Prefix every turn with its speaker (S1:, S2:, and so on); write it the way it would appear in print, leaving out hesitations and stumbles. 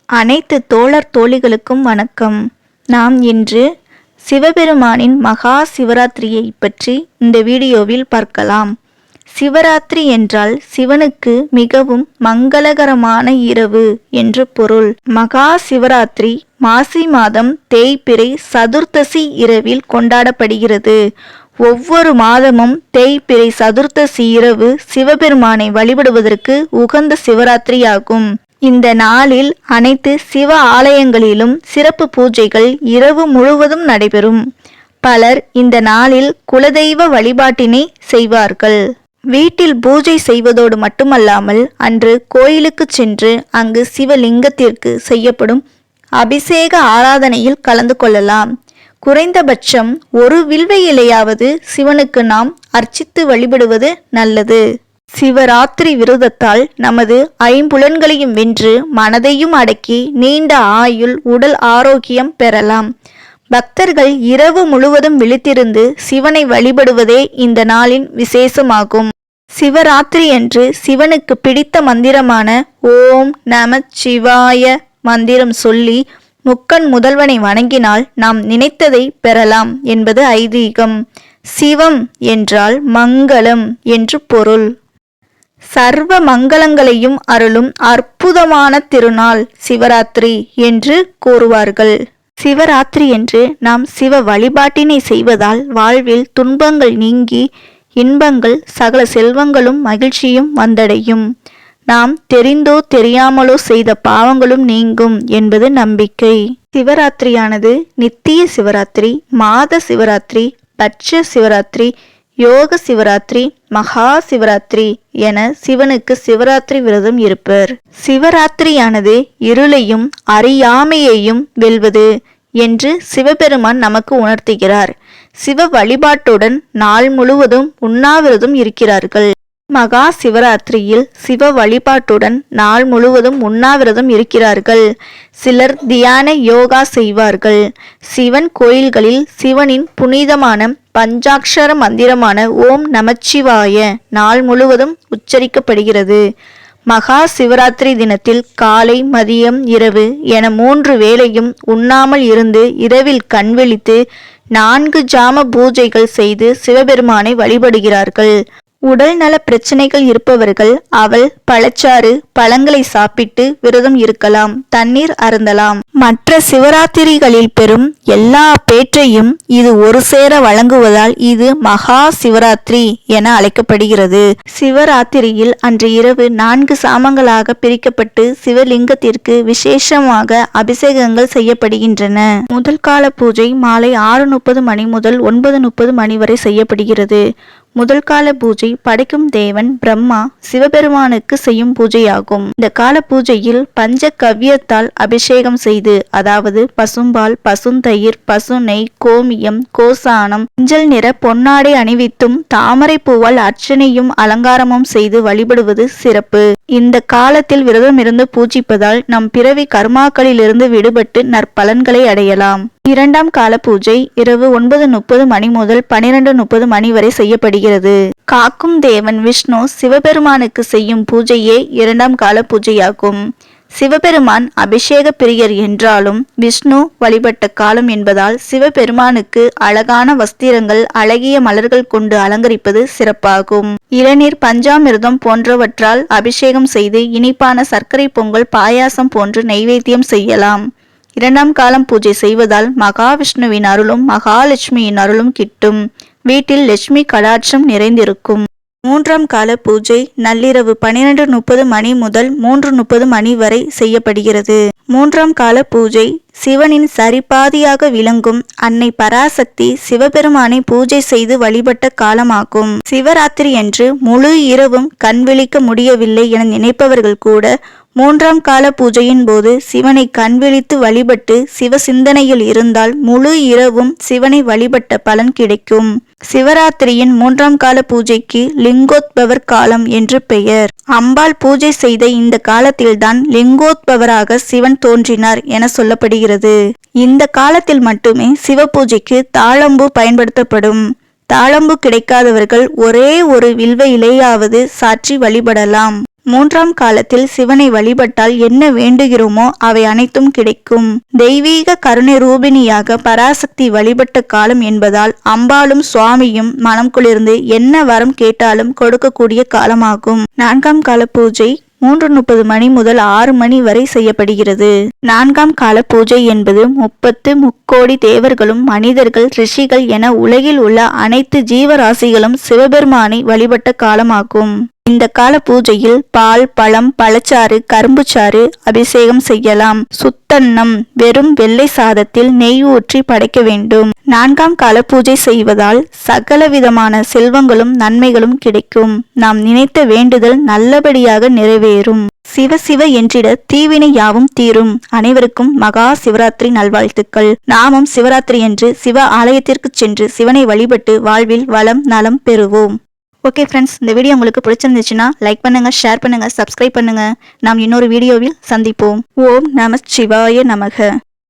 S1: அனைத்து தோழர் தோழிகளுக்கும் வணக்கம். நாம் இன்று சிவபெருமானின் மகா சிவராத்திரியை பற்றி இந்த வீடியோவில் பார்க்கலாம். சிவராத்திரி என்றால் சிவனுக்கு மிகவும் மங்களகரமான இரவு என்று பொருள். மகா சிவராத்திரி மாசி மாதம் தேய்பிறை சதுர்த்தசி இரவில் கொண்டாடப்படுகிறது. ஒவ்வொரு மாதமும் தேய்பிறை சதுர்த்தசி இரவு சிவபெருமானை வழிபடுவதற்கு உகந்த சிவராத்திரியாகும். இந்த நாளில் அனைத்து சிவ ஆலயங்களிலும் சிறப்பு பூஜைகள் இரவு முழுவதும் நடைபெறும். பலர் இந்த நாளில் குலதெய்வ வழிபாட்டினை செய்வார்கள். வீட்டில் பூஜை செய்வதோடு மட்டுமல்லாமல் அன்று கோயிலுக்கு சென்று அங்கு சிவலிங்கத்திற்கு செய்யப்படும் அபிஷேக ஆராதனையில் கலந்து கொள்ளலாம். குறைந்தபட்சம் ஒரு வில்வ இலையாவது சிவனுக்கு நாம் அர்ச்சித்து வழிபடுவது நல்லது. சிவராத்திரி விரதத்தால் நமது ஐம்புலன்களையும் வென்று மனதையும் அடக்கி நீண்ட ஆயுள் உடல் ஆரோக்கியம் பெறலாம். பக்தர்கள் இரவு முழுவதும் விழித்திருந்து சிவனை வழிபடுவதே இந்த நாளின் விசேஷமாகும். சிவராத்திரி அன்று சிவனுக்கு பிடித்த மந்திரமான ஓம் நம சிவாய மந்திரம் சொல்லி முக்கண் முதல்வனை வணங்கினால் நாம் நினைத்ததை பெறலாம் என்பது ஐதீகம். சிவம் என்றால் மங்களம் என்று பொருள். சர்வ மங்களங்களையும் அருளும் அற்புதமான திருநாள் சிவராத்திரி என்று கூறுவார்கள். சிவராத்திரி என்று நாம் சிவ வழிபாட்டினை செய்வதால் வாழ்வில் துன்பங்கள் நீங்கி இன்பங்கள் சகல செல்வங்களும் மகிழ்ச்சியும் வந்தடையும். நாம் தெரிந்தோ தெரியாமலோ செய்த பாவங்களும் நீங்கும் என்பது நம்பிக்கை. சிவராத்திரியானது நித்திய சிவராத்திரி, மாத சிவராத்திரி, பட்ச சிவராத்திரி, யோக சிவராத்திரி, மகா சிவராத்திரி என சிவனுக்கு சிவராத்திரி விரதம் இருப்பர். சிவராத்திரியானது இருளையும் அறியாமையையும் வெல்வது என்று சிவபெருமான் நமக்கு உணர்த்துகிறார். சிவ வழிபாட்டுடன் நாள் முழுவதும் உண்ணாவிரதம் இருக்கிறார்கள். மகா சிவராத்திரியில் சிவ வழிபாட்டுடன் நாள் முழுவதும் உண்ணாவிரதம் இருக்கிறார்கள். சிலர் தியான யோகா செய்வார்கள். சிவன் கோயில்களில் சிவனின் புனிதமான பஞ்சாட்சர மந்திரமான ஓம் நமச்சிவாய நாள் முழுவதும் உச்சரிக்கப்படுகிறது. மகா சிவராத்திரி தினத்தில் காலை, மதியம், இரவு என 3 வேளையும் உண்ணாமல் இருந்து இரவில் கண்விழித்து 4 ஜாம பூஜைகள் செய்து சிவபெருமானை வழிபடுகிறார்கள். உடல் நல பிரச்சனைகள் இருப்பவர்கள் அவல், பழச்சாறு, பழங்களை சாப்பிட்டு விரதம் இருக்கலாம். தண்ணீர் அருந்தலாம். மற்ற சிவராத்திரிகளில் பெறும் எல்லா பேற்றையும் இது ஒரு சேர வழங்குவதால் இது மகா சிவராத்திரி என அழைக்கப்படுகிறது. சிவராத்திரியில் அன்று இரவு 4 சாமங்களாக பிரிக்கப்பட்டு சிவலிங்கத்திற்கு விசேஷமாக அபிஷேகங்கள் செய்யப்படுகின்றன. முதல் கால பூஜை மாலை 6:30 மணி முதல் 9:30 மணி வரை செய்யப்படுகிறது. முதல் கால பூஜை படைக்கும் தேவன் பிரம்மா சிவபெருமானுக்கு செய்யும் பூஜையாகும். இந்த கால பூஜையில் பஞ்ச கவ்யத்தால் அபிஷேகம் செய்து, அதாவது பசும்பால், பசுந்தயிர், பசு நெய், கோமியம், கோசானம், மஞ்சள் நிற பொன்னாடை அணிவித்தும் தாமரை பூவால் அர்ச்சனையும் அலங்காரமும் செய்து வழிபடுவது சிறப்பு. இந்த காலத்தில் விரதம் இருந்து பூஜிப்பதால் நம் பிறவி கர்மாக்களிலிருந்து விடுபட்டு நற்பலன்களை அடையலாம். இரண்டாம் கால பூஜை இரவு 9:30 மணி முதல் 12:30 மணி வரை செய்யப்படுகிறது. காக்கும் தேவன் விஷ்ணு சிவபெருமானுக்கு செய்யும் பூஜையே இரண்டாம் கால பூஜையாகும். சிவபெருமான் அபிஷேக பிரியர் என்றாலும் விஷ்ணு வழிபட்ட காலம் என்பதால் சிவபெருமானுக்கு அழகான வஸ்திரங்கள், அழகிய மலர்கள் கொண்டு அலங்கரிப்பது சிறப்பாகும். இளநீர், பஞ்சாமிர்தம் போன்றவற்றால் அபிஷேகம் செய்து இனிப்பான சர்க்கரை பொங்கல், பாயாசம் போன்று நைவேத்தியம் செய்யலாம். இரண்டாம் காலம் பூஜை செய்வதால் மகாவிஷ்ணுவின் அருளும் மகாலட்சுமியின் அருளும் கிட்டும். வீட்டில் லட்சுமி கடாட்சம் நிறைந்திருக்கும். மூன்றாம் கால பூஜை நள்ளிரவு 12:30 மணி முதல் 3:30 மணி வரை செய்யப்படுகிறது. மூன்றாம் கால பூஜை சிவனின் சரிபாதியாக விளங்கும் அன்னை பராசக்தி சிவபெருமானை பூஜை செய்து வழிபட்ட காலமாகும். சிவராத்திரி அன்று முழு இரவும் கண் விழிக்க முடியவில்லை என நினைப்பவர்கள் கூட மூன்றாம் கால பூஜையின் போது சிவனை கண்விழித்து வழிபட்டு சிவ சிந்தனையில் இருந்தால் முழு இரவும் சிவனை வழிபட்ட பலன் கிடைக்கும். சிவராத்திரியின் மூன்றாம் கால பூஜைக்கு லிங்கோத்பவர் காலம் என்று பெயர். அம்பாள் பூஜை செய்த இந்த காலத்தில்தான் லிங்கோத்பவராக சிவன் தோன்றினார் என சொல்லப்படுகிறது. இந்த காலத்தில் மட்டுமே சிவ பூஜைக்கு தாழம்பூ பயன்படுத்தப்படும். தாழம்பூ கிடைக்காதவர்கள் ஒரே ஒரு வில்வ இலையாவது சாற்றி வழிபடலாம். மூன்றாம் காலத்தில் சிவனை வழிபட்டால் என்ன வேண்டுகிறோமோ அவை அனைத்தும் கிடைக்கும். தெய்வீக கருணை ரூபிணியாக பராசக்தி வழிபட்ட காலம் என்பதால் அம்பாளும் சுவாமியும் மனம் குளிர்ந்து என்ன வரம் கேட்டாலும் கொடுக்கக்கூடிய காலமாகும். நான்காம் கால பூஜை 3:30 மணி முதல் 6 மணி வரை செய்யப்படுகிறது. நான்காம் கால பூஜை என்பது 30 முக்கோடி தேவர்களும் மனிதர்கள் ரிஷிகள் என உலகில் உள்ள அனைத்து ஜீவராசிகளும் சிவபெருமானை வழிபட்ட காலமாகும். இந்த கால பூஜையில் பால், பழம், பழச்சாறு, கரும்புச்சாறு அபிஷேகம் செய்யலாம். சுத்தன்னம் வெறும் வெள்ளை சாதத்தில் நெய் ஊற்றி படைக்க வேண்டும். நான்காம் கால பூஜை செய்வதால் சகல விதமான செல்வங்களும் நன்மைகளும் கிடைக்கும். நாம் நினைத்த வேண்டுதல் நல்லபடியாக நிறைவேறும். சிவ சிவ என்றிட தீவினை யாவும் தீரும். அனைவருக்கும் மகா சிவராத்திரி நல்வாழ்த்துக்கள். நாமும் சிவராத்திரி என்று சிவ ஆலயத்திற்கு சென்று சிவனை வழிபட்டு வாழ்வில் வளம் நலம் பெறுவோம். ஓகே ஃப்ரெண்ட்ஸ், இந்த வீடியோ உங்களுக்கு பிடிச்சிருந்துச்சுன்னா லைக் பண்ணுங்க, ஷேர் பண்ணுங்க, சப்ஸ்கிரைப் பண்ணுங்க. நாம் இன்னொரு வீடியோவில் சந்திப்போம். ஓம் நம சிவாய நமக.